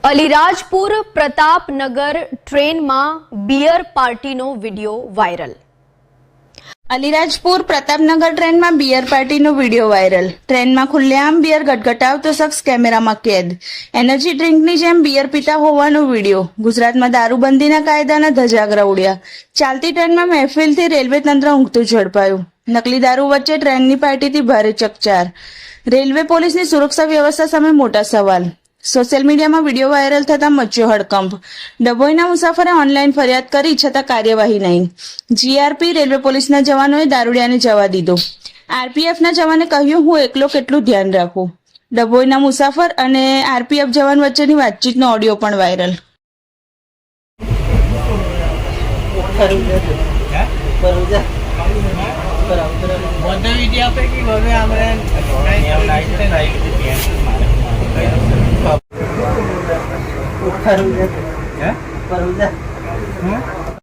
અલીરાજપુર પ્રતાપનગર ટ્રેનમાં બિયર પાર્ટીનો video viral. Alirajpur Pratapnagar ટ્રેનમાં બિયર પાર્ટીનો વિડીયો વાયરલ। ટ્રેનમાં ખુલ્લેઆમ બિયર ગટગટાવતો શખ્સ કેમેરામાં કેદ। એનર્જી ડ્રિંકની જેમ બિયર પીતા હોવાનો વિડીયો। ગુજરાતમાં દારૂબંધીના કાયદાના ધજાગરા ઉડ્યા। ચાલતી ટ્રેનમાં મહેફિલથી રેલવે તંત્ર ઊંઘતું ઝડપાયું। નકલી દારૂ વચ્ચે ટ્રેનની પાર્ટીથી ભારે ચકચાર। રેલવે પોલીસની સુરક્ષા વ્યવસ્થા સામે મોટા સવાલ। સોશિયલ મીડિયામાં વિડીયો વાયરલ થતા મચ્યો હડકંપ। ડભોઈના મુસાફરે ઓનલાઈન ફરિયાદ કરી છતાં કાર્યવાહી નહીં। જીઆરપી રેલવે પોલીસના જવાનોએ દારૂડિયાને જવા દીધો। આરપીએફના જવાને કહ્યું, હું એકલો કેટલું ધ્યાન રાખું। ડભોઈના મુસાફર અને આરપીએફ જવાન વચ્ચેની વાતચીતનો ઓડિયો પણ વાયરલ। Baru